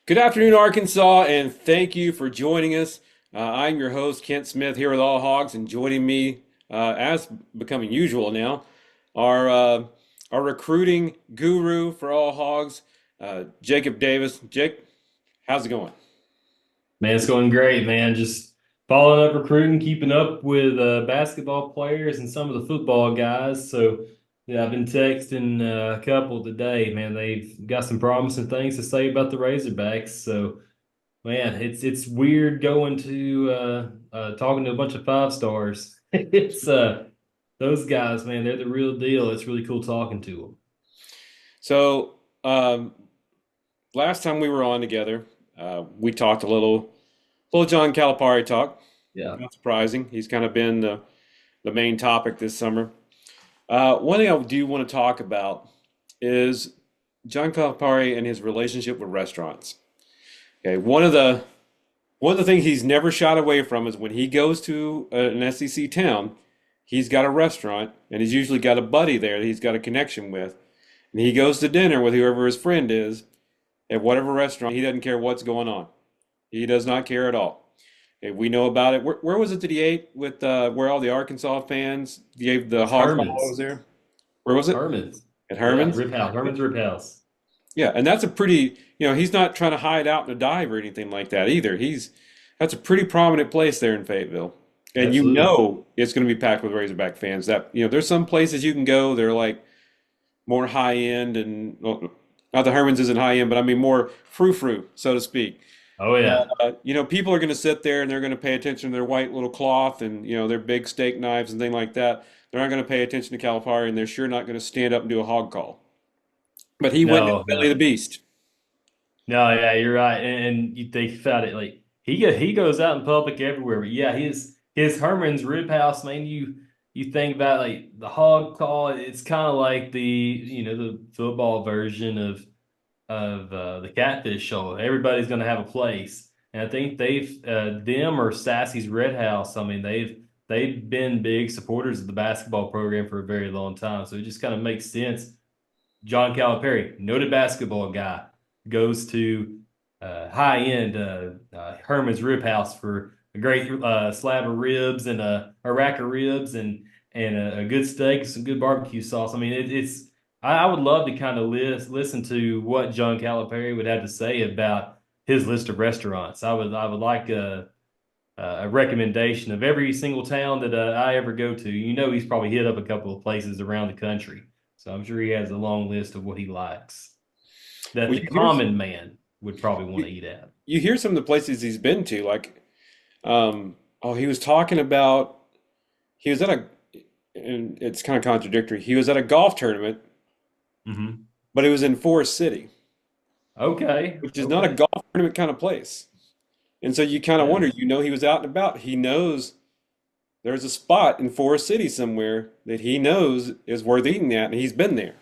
Good afternoon, Arkansas, and thank you for joining us. I'm your host, Kent Smith, here with All Hogs, and joining me, as becoming usual now, our uh, our recruiting guru for All Hogs, Jacob Davis. Jake, how's it going? Man, it's going great, man. Just following up recruiting, keeping up with basketball players and some of the football guys. So, yeah, I've been texting a couple today, man. They've got some promising things to say about the Razorbacks. So, man, it's weird going to talking to a bunch of five stars. It's those guys, man. They're the real deal. It's really cool talking to them. So, last time we were on together, we talked a little John Calipari talk. Yeah. Not surprising. He's kind of been the main topic this summer. One thing I do want to talk about is John Calipari and his relationship with restaurants. Okay, one of the things he's never shied away from is when he goes to an SEC town, he's got a restaurant and he's usually got a buddy there that he's got a connection with, and he goes to dinner with whoever his friend is at whatever restaurant. He doesn't care what's going on. He does not care at all. Okay, we know about it. Where was it that he ate with where all the Arkansas fans gave the It's hog pile over Herman's. there? Where was it? Herman's. At Yeah, Herman's? Rip House. Herman's Rip House. Yeah, and that's a pretty, he's not trying to hide out in a dive or anything like that either. That's a pretty prominent place there in Fayetteville. And you Absolutely. know it's going to be packed with Razorback fans. There's some places you can go, they're like more high end and well, not the Herman's isn't high end, but I mean more frou-frou, so to speak. Oh yeah. People are going to sit there and they're going to pay attention to their white little cloth and, their big steak knives and things like that. They're not going to pay attention to Calipari and they're sure not going to stand up and do a hog call. But he went into No, Belly of no, the Beast. no. Yeah, you're right. And you think about it, like he goes out in public everywhere. But yeah, his Herman's Rib House, man. You think about like the hog call. It's kind of like the football version of the Catfish Show. Everybody's going to have a place, and I think they've them or Sassy's Red House. I mean, they've been big supporters of the basketball program for a very long time. So it just kind of makes sense. John Calipari, noted basketball guy, goes to high end Herman's Rib House for a great slab of ribs and a rack of ribs and a good steak, some good barbecue sauce. I mean, it's I would love to kind of listen to what John Calipari would have to say about his list of restaurants. I would like a recommendation of every single town that I ever go to. You know, he's probably hit up a couple of places around the country. So I'm sure he has a long list of what he likes that Well, the common man would probably want to eat at. you hear some of the places he's been to, like, he was talking about he was at a, and it's kind of contradictory. He was at a golf tournament, Hmm. but it was in Forest City, Okay. which is not a Okay. golf tournament kind of place. And so you kind of wonder, Yeah. he was out and about. He knows there's a spot in Forest City somewhere that he knows is worth eating at, and he's been there.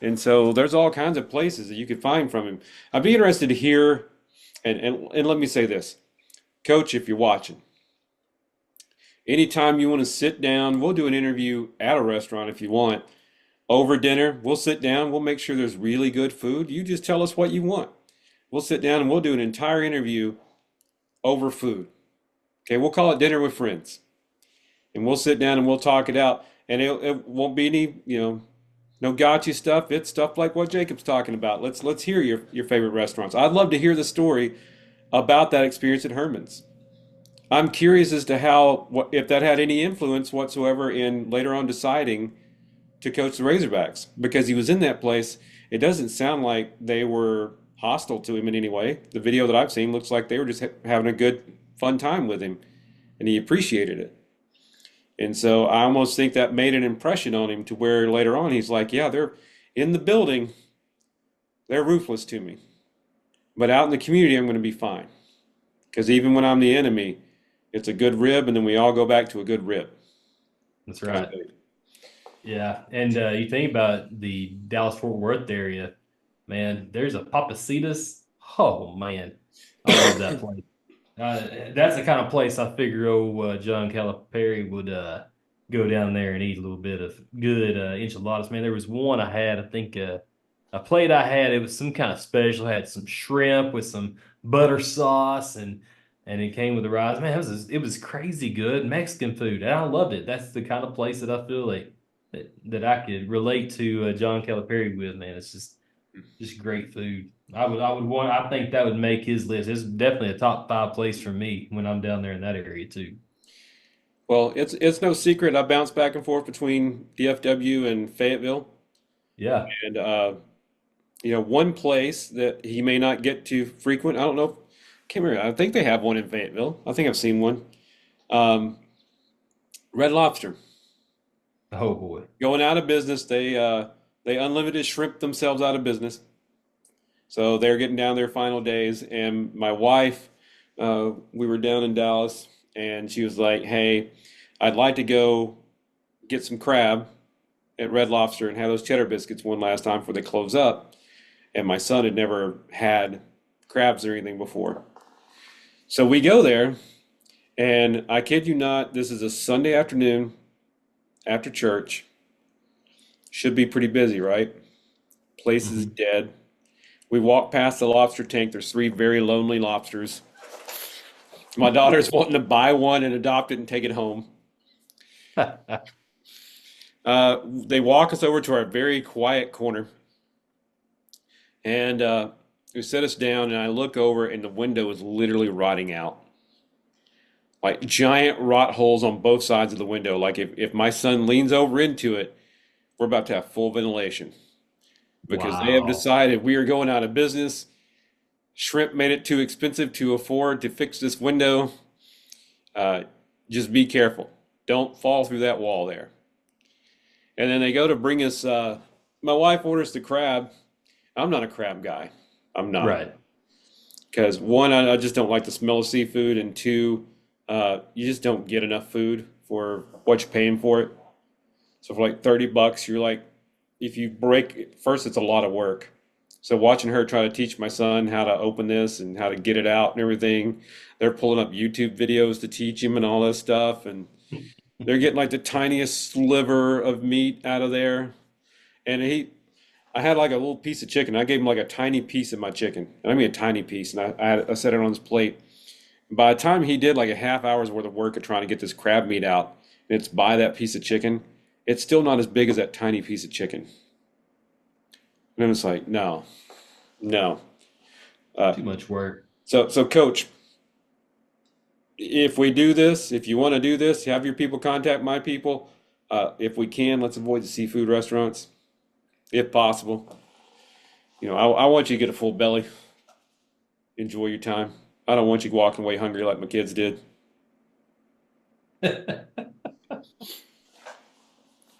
And so there's all kinds of places that you could find from him. I'd be interested to hear, and let me say this, Coach, if you're watching, anytime you want to sit down, we'll do an interview at a restaurant if you want. Over dinner, we'll sit down, we'll make sure there's really good food. You just tell us what you want. We'll sit down and we'll do an entire interview over food. Okay, we'll call it dinner with friends. And we'll sit down and we'll talk it out. And it won't be any, no gotcha stuff. It's stuff like what Jacob's talking about. Let's hear your favorite restaurants. I'd love to hear the story about that experience at Herman's. I'm curious as to if that had any influence whatsoever in later on deciding to coach the Razorbacks because he was in that place. It doesn't sound like they were hostile to him in any way. The video that I've seen looks like they were just having a good, fun time with him, and he appreciated it. And so I almost think that made an impression on him to where later on he's like, yeah, they're in the building, they're ruthless to me, but out in the community, I'm going to be fine. Because even when I'm the enemy, it's a good rib, and then we all go back to a good rib That's kind of right. thing. Yeah. And you think about the Dallas Fort Worth area, man, there's a Papacitas. Oh, man. I love that place. That's the kind of place I figure John Calipari would go down there and eat a little bit of good enchiladas. Man, there was one I had, I think a plate I had, it was some kind of special. It had some shrimp with some butter sauce and it came with the rice. Man, it was crazy good Mexican food. And I loved it. That's the kind of place that I feel like that I could relate to John Calipari with, man. It's just great food. I think that would make his list. It's definitely a top five place for me when I'm down there in that area too. Well, it's no secret I bounce back and forth between DFW and Fayetteville. Yeah. And one place that he may not get to frequent. I don't know. Can't remember. I think they have one in Fayetteville. I think I've seen one. Um, Red Lobster Oh boy. going out of business. They unlimited shrimp themselves out of business. So they're getting down their final days. And my wife, we were down in Dallas, and she was like, "Hey, I'd like to go get some crab at Red Lobster and have those cheddar biscuits one last time before they close up." And my son had never had crabs or anything before. So we go there, and I kid you not, this is a Sunday afternoon after church. Should be pretty busy, right? Place is Mhm. dead. We walk past the lobster tank. There's three very lonely lobsters. My daughter's wanting to buy one and adopt it and take it home. They walk us over to our very quiet corner, and they set us down. And I look over, and the window is literally rotting out, like giant rot holes on both sides of the window. Like if my son leans over into it, we're about to have full ventilation because they have Wow. decided we are going out of business. Shrimp made it too expensive to afford to fix this window. Uh, just be careful. Don't fall through that wall there. And then they go to bring us. My wife orders the crab. I'm not a crab guy. I'm not. Right. Because one, I just don't like the smell of seafood, and two, you just don't get enough food for what you're paying for it. So for like $30, you're like, if you break, first it's a lot of work. So watching her try to teach my son how to open this and how to get it out and everything, they're pulling up YouTube videos to teach him and all this stuff, and they're getting like the tiniest sliver of meat out of there. And I had like a little piece of chicken. I gave him like a tiny piece of my chicken, and I mean a tiny piece, and I set it on his plate. By the time he did like a half hour's worth of work of trying to get this crab meat out, and it's by that piece of chicken, it's still not as big as that tiny piece of chicken. And I'm just like, no, no. Uh, Too much work. so, Coach, if we do this, if you want to do this, have your people contact my people. If we can, let's avoid the seafood restaurants, if possible. I want you to get a full belly, enjoy your time. I don't want you walking away hungry like my kids did.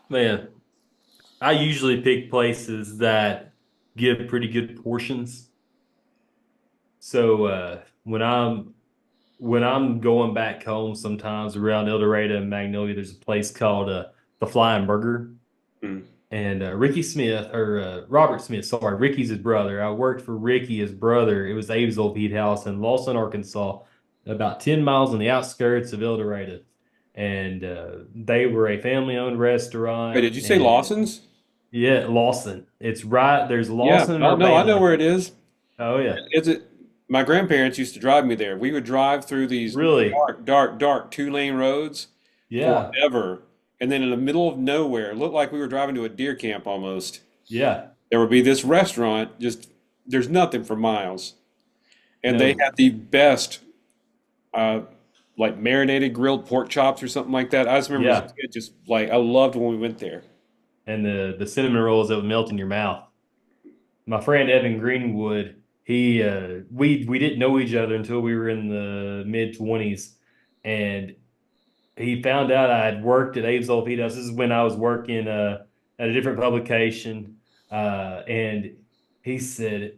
Man, I usually pick places that give pretty good portions. So when I'm going back home sometimes around El Dorado and Magnolia, there's a place called the Flying Burger. Mm. And Ricky Smith, or Robert Smith, sorry, Ricky's his brother. I worked for Ricky, his brother. It was Abe's old heat house in Lawson, Arkansas, about 10 miles on the outskirts of El Dorado. And they were a family-owned Wait, restaurant. did you say And Lawson's? yeah, Lawson. It's right. There's Yeah. Lawson and Oh no, I know Urbana. where it is. Oh yeah, Is it? My grandparents used to drive me there. We would drive through these really? dark, dark, dark two-lane roads Yeah, forever, and then in the middle of nowhere, it looked like we were driving to a deer camp almost. yeah. There would be this restaurant, just there's nothing for miles, and they No, had the best, uh, like marinated grilled pork chops or something like that. I just remember as a yeah. kid, just like I loved when we went there. And the cinnamon rolls that would melt in your mouth. My friend Evan Greenwood, he we didn't know each other until we were in the mid 20s, and he found out I had worked at Abe's Old Feed House. This is when I was working at a different publication, and he said,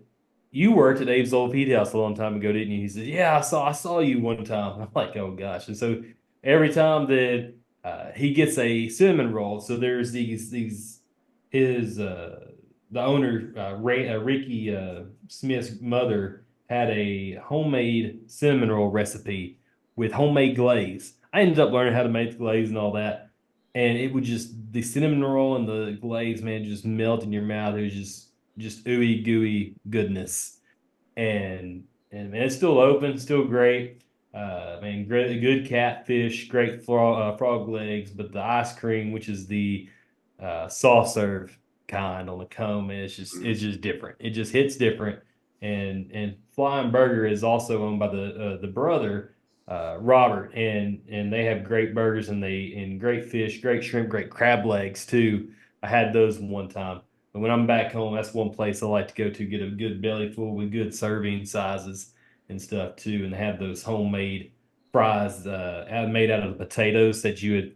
"You worked at Abe's Old Feed House a long time ago, didn't you?" He said, "Yeah, I saw you one time." I'm like, "Oh gosh!" And so every time that he gets a cinnamon roll, so there's these his the owner Ricky Smith's mother had a homemade cinnamon roll recipe with homemade glaze. I ended up learning how to make the glaze and all that, and it would just the cinnamon roll and the glaze, man, just melt in your mouth. It was just just ooey gooey goodness. And man, it's still open, still great. Man, great, good catfish, great frog legs, but the ice cream, which is the soft serve kind on the cone, man, it's just different. It just hits different. And Flying Burger is also owned by the brother Robert, and they have great burgers and great fish, great shrimp, great crab legs too. I had those one time. But when I'm back home, that's one place I like to go to get a good belly full with good serving sizes and stuff too, and have those homemade fries made out of the potatoes that you would.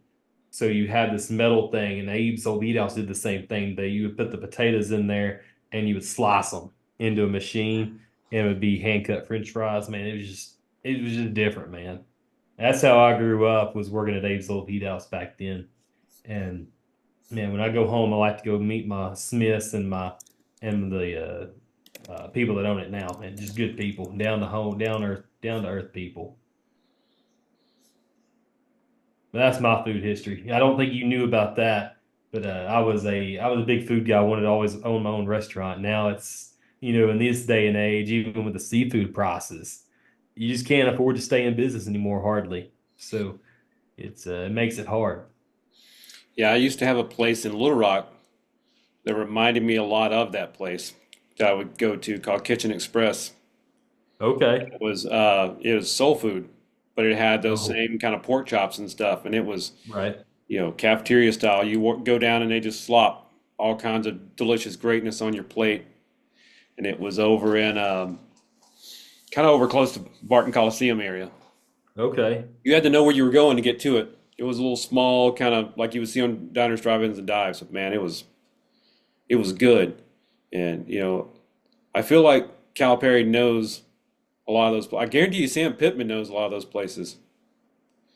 So you had this metal thing, and Abe's Old Eat House did the same thing. That you would put the potatoes in there, and you would slice them into a machine, and it would be hand cut French fries. Man, it was just different, man. That's how I grew up, was working at Abe's Old Eat House back then. And man, when I go home, I like to go meet my Smiths and the people that own it now, man. Just good people, down to home, down to earth people. But that's my food history. I don't think you knew about that, but I was a big food guy. I wanted to always own my own restaurant. Now it's in this day and age, even with the seafood prices, you just can't afford to stay in business anymore, hardly. So it makes it hard. Yeah, I used to have a place in Little Rock that reminded me a lot of that place that I would go to called Kitchen Express. Okay. It was soul food, but it had those Oh, same kind of pork chops and stuff, and it was right. cafeteria style. Go down and they just slop all kinds of delicious greatness on your plate, and it was over in kind of over close to Barton Coliseum area. Okay. You had to know where you were going to get to it. It was a little small, kind of like you would see on diners, drive-ins, and dives. But man, it was good, and I feel like Calipari knows a lot of those. I guarantee you, Sam Pittman knows a lot of those places.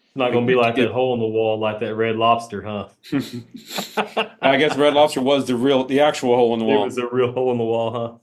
It's not Like gonna be you like could that hole in the wall, like that Red Lobster, huh? get. I guess Red Lobster was the actual hole in the It was wall. a real hole in the wall, huh?